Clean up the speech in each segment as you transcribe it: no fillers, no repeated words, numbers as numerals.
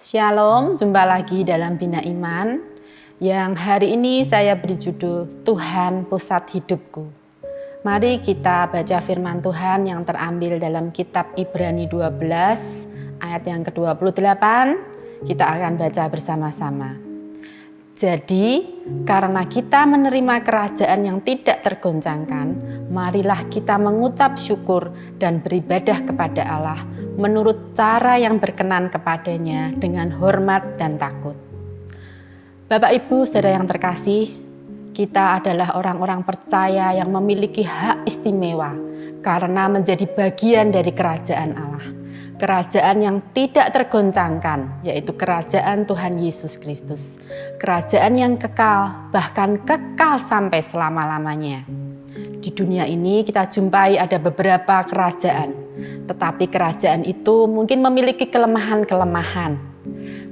Shalom, jumpa lagi dalam Bina Iman yang hari ini saya beri judul Tuhan Pusat Hidupku. Mari kita baca firman Tuhan yang terambil dalam kitab Ibrani 12 ayat yang ke-28. Kita akan baca bersama-sama. Jadi, karena kita menerima kerajaan yang tidak tergoncangkan, marilah kita mengucap syukur dan beribadah kepada Allah menurut cara yang berkenan kepadanya dengan hormat dan takut. Bapak Ibu Saudara yang terkasih, kita adalah orang-orang percaya yang memiliki hak istimewa karena menjadi bagian dari kerajaan Allah. Kerajaan yang tidak tergoncangkan, yaitu kerajaan Tuhan Yesus Kristus. Kerajaan yang kekal, bahkan kekal sampai selama-lamanya. Di dunia ini kita jumpai ada beberapa kerajaan, tetapi kerajaan itu mungkin memiliki kelemahan-kelemahan.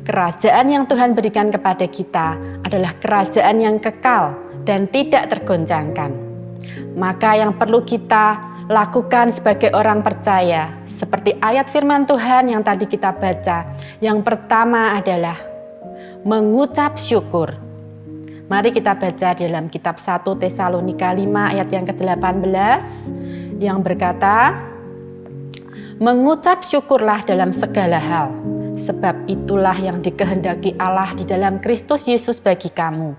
Kerajaan yang Tuhan berikan kepada kita adalah kerajaan yang kekal dan tidak tergoncangkan. Maka yang perlu kita lakukan sebagai orang percaya, seperti ayat firman Tuhan yang tadi kita baca, yang pertama adalah mengucap syukur. Mari kita baca dalam kitab 1 Tesalonika 5 ayat yang ke-18 yang berkata, mengucap syukurlah dalam segala hal, sebab itulah yang dikehendaki Allah di dalam Kristus Yesus bagi kamu.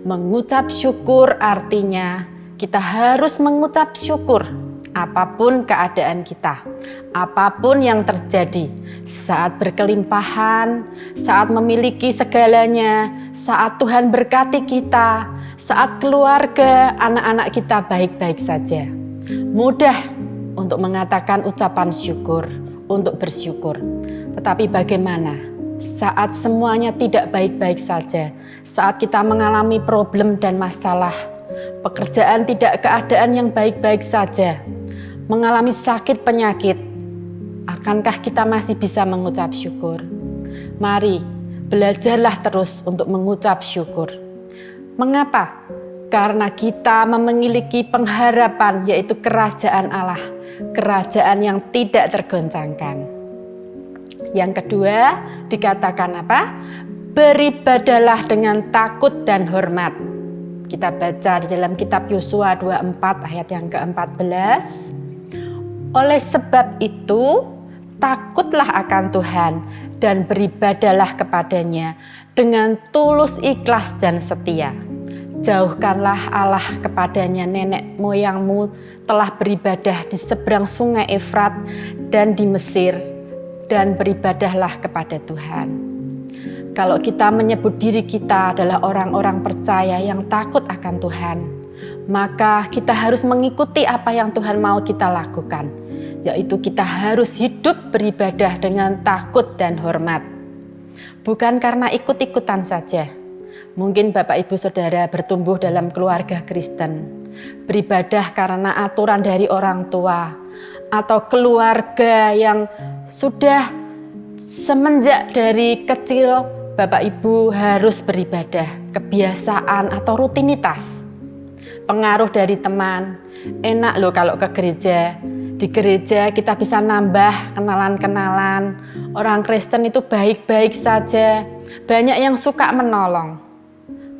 Mengucap syukur artinya kita harus mengucap syukur apapun keadaan kita, apapun yang terjadi, saat berkelimpahan, saat memiliki segalanya, saat Tuhan berkati kita, saat keluarga, anak-anak kita baik-baik saja. Mudah untuk mengatakan ucapan syukur, untuk bersyukur. Tetapi bagaimana saat semuanya tidak baik-baik saja, saat kita mengalami problem dan masalah, pekerjaan tidak keadaan yang baik-baik saja, mengalami sakit penyakit, akankah kita masih bisa mengucap syukur? Mari, belajarlah terus untuk mengucap syukur. Mengapa? Karena kita memiliki pengharapan, yaitu kerajaan Allah, kerajaan yang tidak tergoncangkan. Yang kedua, dikatakan apa? Beribadalah dengan takut dan hormat. Kita baca di dalam kitab Yosua 24 ayat yang ke-14. Oleh sebab itu, takutlah akan Tuhan dan beribadalah kepadanya dengan tulus ikhlas dan setia. Jauhkanlah Allah kepadanya nenek moyangmu telah beribadah di seberang sungai Efrat dan di Mesir, dan beribadahlah kepada Tuhan. Kalau kita menyebut diri kita adalah orang-orang percaya yang takut akan Tuhan, maka kita harus mengikuti apa yang Tuhan mau kita lakukan, yaitu kita harus hidup beribadah dengan takut dan hormat. Bukan karena ikut-ikutan saja. Mungkin Bapak Ibu Saudara bertumbuh dalam keluarga Kristen, beribadah karena aturan dari orang tua, atau keluarga yang sudah semenjak dari kecil Bapak Ibu harus beribadah, kebiasaan atau rutinitas. Pengaruh dari teman, enak loh kalau ke gereja. Di gereja kita bisa nambah kenalan-kenalan. Orang Kristen itu baik-baik saja, banyak yang suka menolong.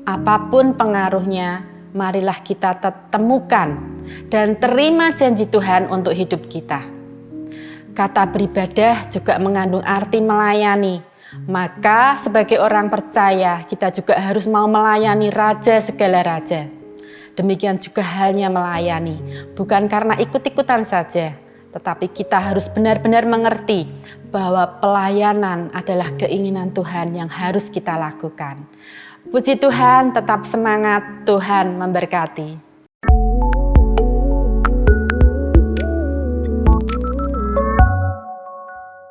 Apapun pengaruhnya, marilah kita temukan dan terima janji Tuhan untuk hidup kita. Kata beribadah juga mengandung arti melayani. Maka sebagai orang percaya, kita juga harus mau melayani Raja segala raja. Demikian juga halnya melayani, bukan karena ikut-ikutan saja, tetapi kita harus benar-benar mengerti bahwa pelayanan adalah keinginan Tuhan yang harus kita lakukan. Puji Tuhan, tetap semangat, Tuhan memberkati.